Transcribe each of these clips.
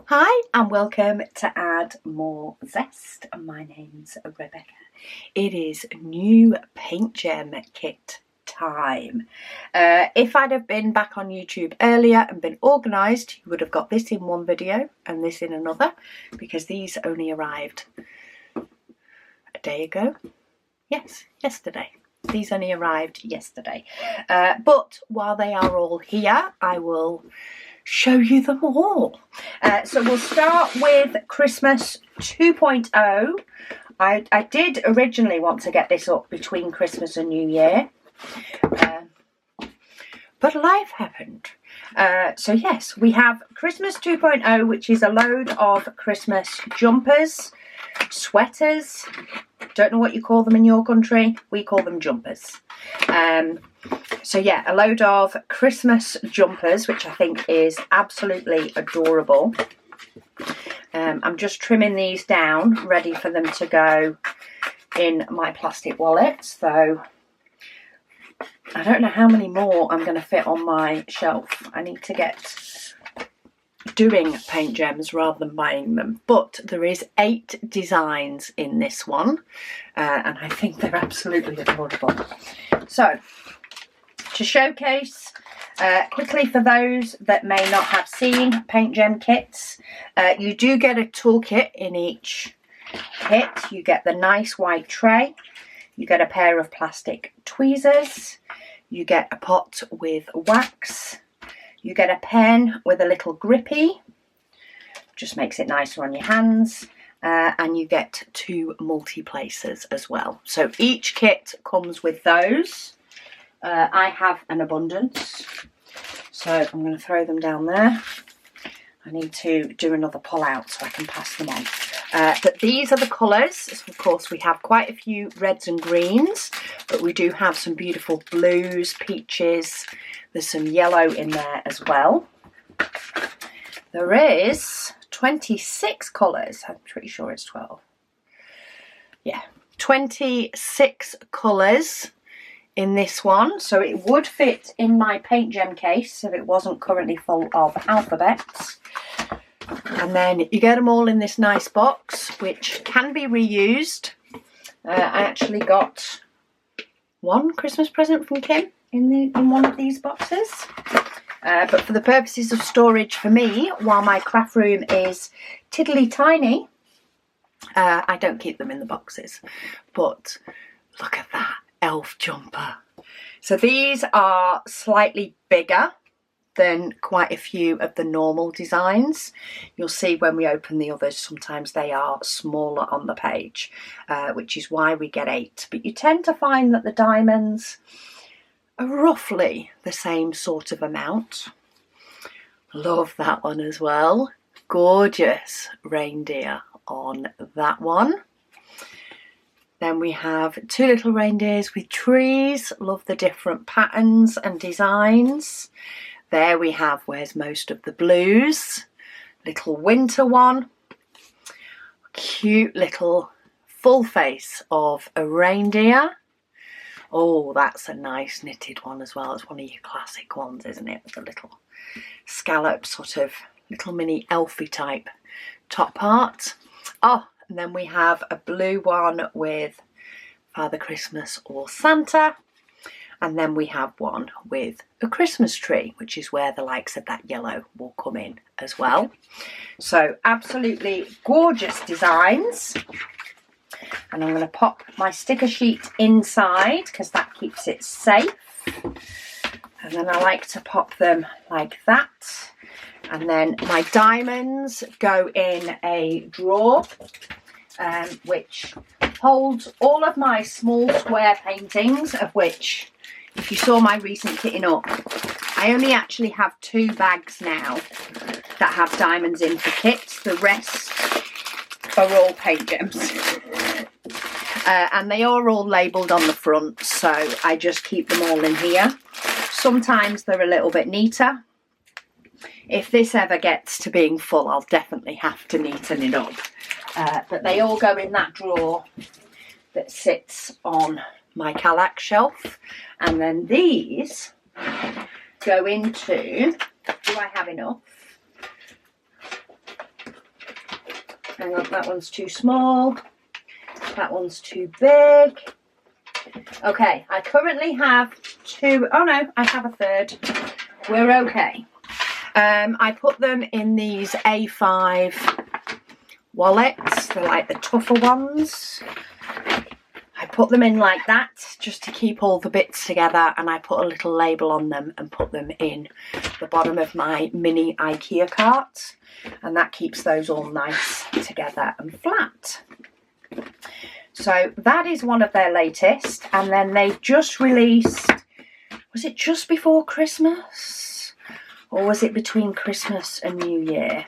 Hi and welcome to Add More Zest. My name's Rebecca. It is new PaintGem kit time. If I'd have been back on YouTube earlier and been organised, you would have got this in one video and this in another, because these only arrived a day ago. Yes, yesterday. These only arrived yesterday. But while they are all here, I will show you them all. So we'll start with Christmas 2.0. I did originally want to get this up between Christmas and New Year, but life happened. So yes, we have Christmas 2.0, which is a load of Christmas jumpers, sweaters. Don't know what you call them in your country. We call them jumpers. So yeah, a load of Christmas jumpers, which I think is absolutely adorable. I'm just trimming these down, ready for them to go in my plastic wallet. So I don't know how many more I'm going to fit on my shelf. I need to get doing PaintGems rather than buying them, but there is 8 designs in this one, and I think they're absolutely adorable. So to showcase quickly for those that may not have seen PaintGem kits, you do get a toolkit in each kit. You get the nice white tray, you get a pair of plastic tweezers, you get a pot with wax, you get a pen with a little grippy, just makes it nicer on your hands, and you get 2 multi-placers as well. So each kit comes with those. I have an abundance, so I'm going to throw them down there. I need to do another pull out so I can pass them on. But these are the colours. So of course we have quite a few reds and greens, but we do have some beautiful blues, peaches. There's some yellow in there as well. There is 26 colours. I'm pretty sure it's 12. Yeah, 26 colours in this one. So it would fit in my PaintGem case if it wasn't currently full of alphabets. And then you get them all in this nice box, which can be reused. I actually got one Christmas present from Kim in one of these boxes. But for the purposes of storage for me, while my craft room is tiddly tiny, I don't keep them in the boxes. But look at that elf jumper. So these are slightly bigger than quite a few of the normal designs. You'll see when we open the others, sometimes they are smaller on the page, which is why we get 8. But you tend to find that the diamonds are roughly the same sort of amount. Love that one as well. Gorgeous reindeer on that one. Then we have 2 little reindeers with trees. Love the different patterns and designs. There we have Where's Most of the Blues. Little winter one. Cute little full face of a reindeer. Oh, that's a nice knitted one as well. It's one of your classic ones, isn't it? With the little scallop, sort of little mini elfie type top part. Oh, and then we have a blue one with Father Christmas or Santa. And then we have one with a Christmas tree, which is where the likes of that yellow will come in as well. So absolutely gorgeous designs. And I'm going to pop my sticker sheet inside because that keeps it safe. And then I like to pop them like that. And then my diamonds go in a drawer, which holds all of my small square paintings, of which, if you saw my recent kitting up, I only actually have 2 bags now that have diamonds in for kits. The rest are all PaintGems. And they are all labelled on the front, so I just keep them all in here. Sometimes they're a little bit neater. If this ever gets to being full, I'll definitely have to neaten it up. But they all go in that drawer that sits on my Kallax shelf. And then these go into, do I have enough? hang on, that one's too small. That one's too big. Okay, I currently have 2. Oh no, I have a third. We're okay. I put them in these A5 wallets. They're like the tougher ones. I put them in like that just to keep all the bits together, and I put a little label on them and put them in the bottom of my mini IKEA cart, and that keeps those all nice together and flat. So that is one of their latest, and then they just released, was it just before Christmas or was it between Christmas and New Year?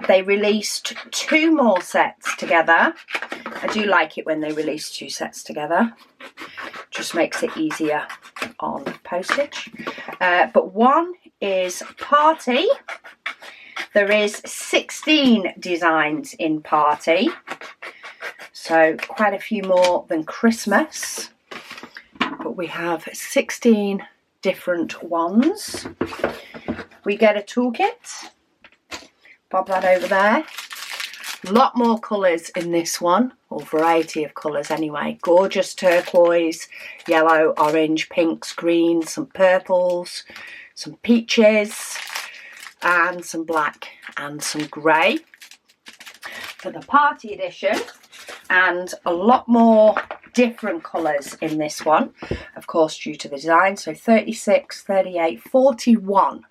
They released 2 more sets together. I do like it when they release 2 sets together, just makes it easier on postage. But one is Party. There is 16 designs in Party, so quite a few more than Christmas, but we have 16 different ones. We get a toolkit, bob that over there. A lot more colours in this one, or variety of colours anyway. Gorgeous turquoise, yellow, orange, pinks, greens, some purples, some peaches, and some black and some grey for the party edition, and a lot more different colours in this one, of course, due to the design. So 36, 38, 41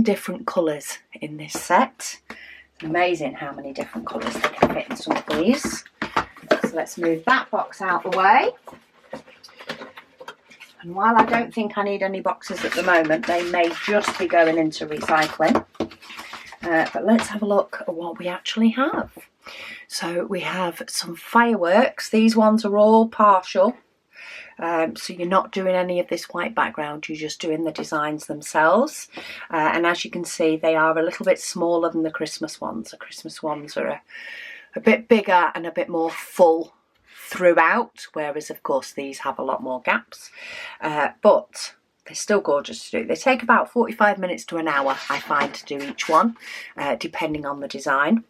different colours in this set. It's amazing how many different colours they can fit in some of these. So let's move that box out of the way. And while I don't think I need any boxes at the moment, they may just be going into recycling. But let's have a look at what we actually have. So we have some fireworks. These ones are all partial. So you're not doing any of this white background, you're just doing the designs themselves. And as you can see, they are a little bit smaller than the Christmas ones. The Christmas ones are a bit bigger and a bit more full throughout, whereas of course these have a lot more gaps. But they're still gorgeous to do. They take about 45 minutes to an hour, I find, to do each one, depending on the design,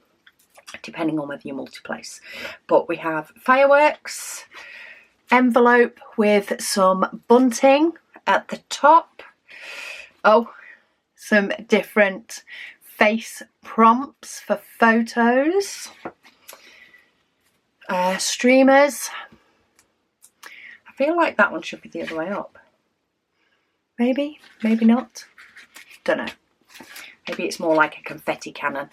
depending on whether you multi-place. But we have fireworks, envelope with some bunting at the top. Oh, some different face prompts for photos. Streamers. I feel like that one should be the other way up. Maybe, maybe not. Don't know. Maybe it's more like a confetti cannon.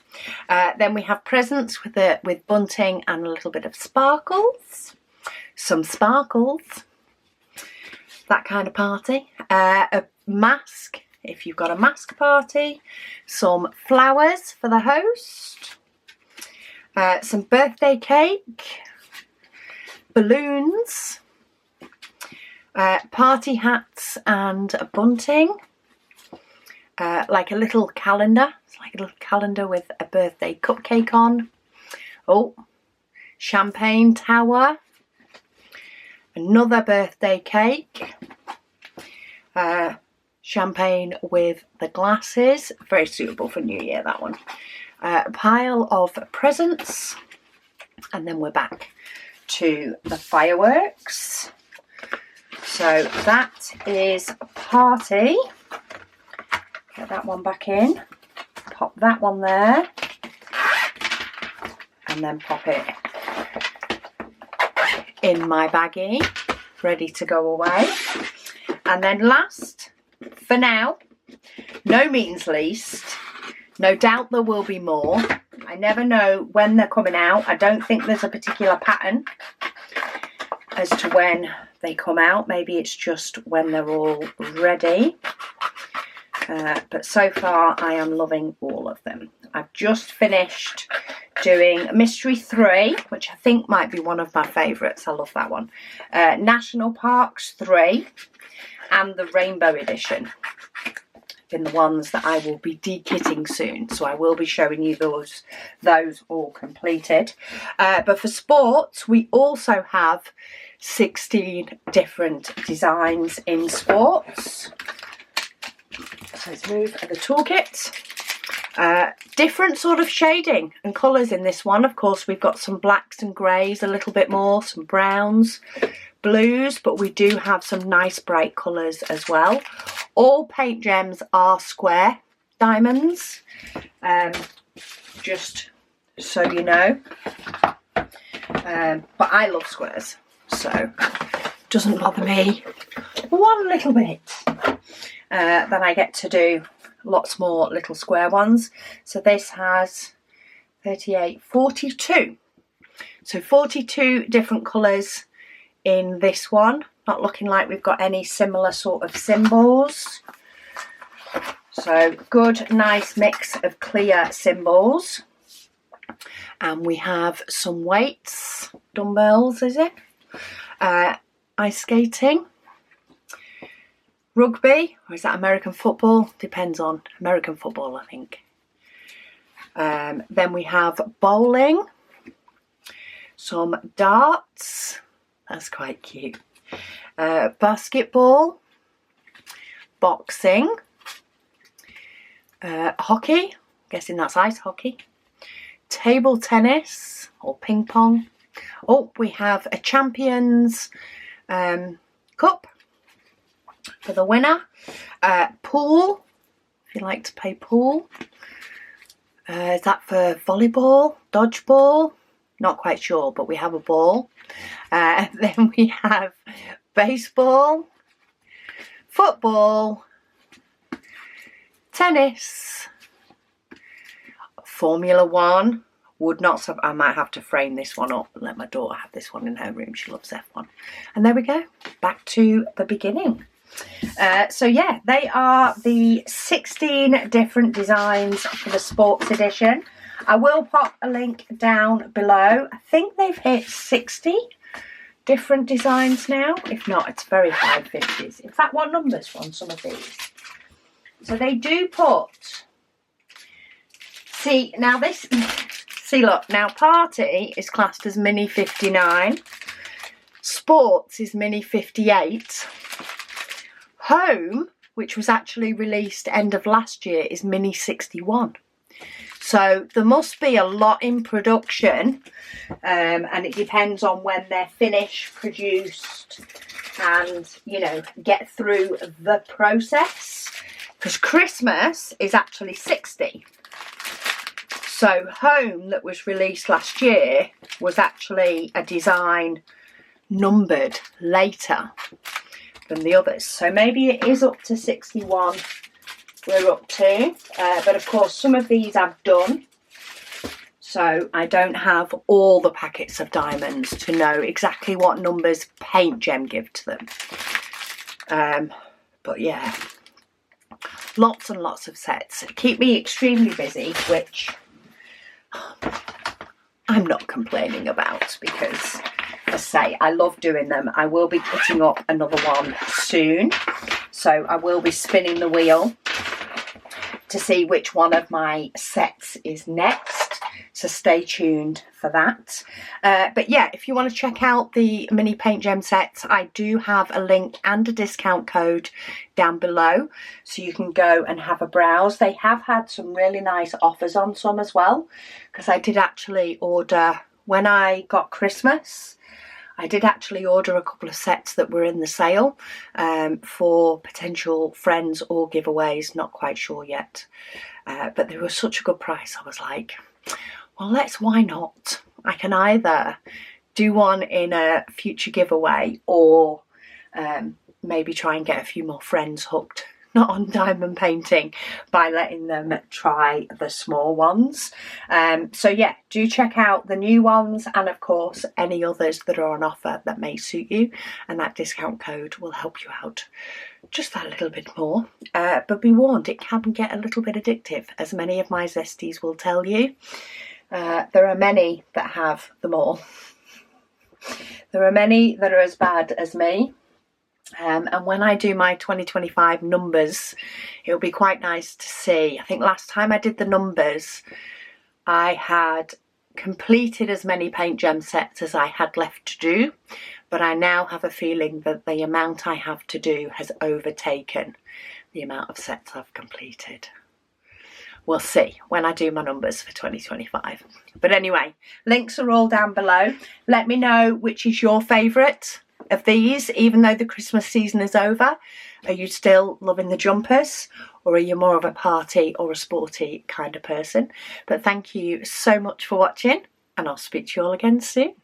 Then we have presents with bunting and a little bit of sparkles. Some sparkles. That kind of party. A mask, if you've got a mask party. Some flowers for the host. Some birthday cake. Balloons. Party hats and bunting. Like a little calendar. It's like a little calendar with a birthday cupcake on. Oh, champagne tower. Another birthday cake. Champagne with the glasses. Very suitable for New Year, that one. A pile of presents. And then we're back to the fireworks. So that is Party. Get that one back in. Pop that one there. And then pop it in my baggie. Ready to go away. And then last, for now, no means least, no doubt there will be more. I never know when they're coming out. I don't think there's a particular pattern as to when they come out. Maybe it's just when they're all ready. But so far I am loving all of them. I've just finished doing Mystery 3, which I think might be one of my favourites. I love that one. National Parks 3 and the Rainbow Edition. Been the ones that I will be de-kitting soon, so I will be showing you those all completed. But for sports, we also have 16 different designs in sports. So let's move the toolkit. Different sort of shading and colours in this one. Of course, we've got some blacks and greys a little bit more, some browns, blues, but we do have some nice bright colours as well. All PaintGems are square diamonds, just so you know. But I love squares, so it doesn't bother me one little bit. Then I get to do lots more little square ones. So this has 38, 42. So 42 different colours in this one. Not looking like we've got any similar sort of symbols. So good, nice mix of clear symbols. And we have some weights, dumbbells, is it? Ice skating. Rugby, or is that American football? Depends on American football, I think. Then we have bowling, some darts, that's quite cute, basketball, boxing, hockey, guessing that's ice hockey, table tennis or ping pong. Oh, we have a Champions Cup for the winner. Pool, if you like to play pool. Is that for volleyball, dodgeball? Not quite sure, but we have a ball. Then we have baseball, football, tennis, Formula One. Would not, I might have to frame this one up and let my daughter have this one in her room. She loves F1. And there we go, back to the beginning. So yeah, they are the 16 different designs for the sports edition. I will pop a link down below. I think they've hit 60 different designs now. If not, it's very high 50s. In fact, what numbers on some of these? So they do put, see now this, see look, now Party is classed as mini 59, Sports is mini 58, Home, which was actually released end of last year, is mini 61. So there must be a lot in production, and it depends on when they're finished, produced, and, you know, get through the process. Because Christmas is actually 60. So Home, that was released last year, was actually a design numbered later than the others. So maybe it is up to 61 we're up to. But of course, some of these I've done. So I don't have all the packets of diamonds to know exactly what numbers PaintGem give to them. But yeah, lots and lots of sets. Keep me extremely busy, which I'm not complaining about because, as I say, I love doing them. I will be putting up another one soon. So I will be spinning the wheel to see which one of my sets is next. So stay tuned for that. But yeah, if you want to check out the mini PaintGem sets, I do have a link and a discount code down below, so you can go and have a browse. They have had some really nice offers on some as well, because I did actually order, when I got Christmas, I did actually order a couple of sets that were in the sale for potential friends or giveaways, not quite sure yet. But they were such a good price, I was like, well, why not? I can either do one in a future giveaway or maybe try and get a few more friends hooked, not on diamond painting, by letting them try the small ones. So yeah, do check out the new ones and of course any others that are on offer that may suit you, and that discount code will help you out just that little bit more. But be warned, it can get a little bit addictive, as many of my zesties will tell you. There are many that have them all. There are many that are as bad as me. And when I do my 2025 numbers, it'll be quite nice to see. I think last time I did the numbers, I had completed as many PaintGem sets as I had left to do, but I now have a feeling that the amount I have to do has overtaken the amount of sets I've completed. We'll see when I do my numbers for 2025. But anyway, links are all down below. Let me know which is your favourite of these, even though the Christmas season is over. Are you still loving the jumpers, or are you more of a party or a sporty kind of person? But thank you so much for watching, and I'll speak to you all again soon.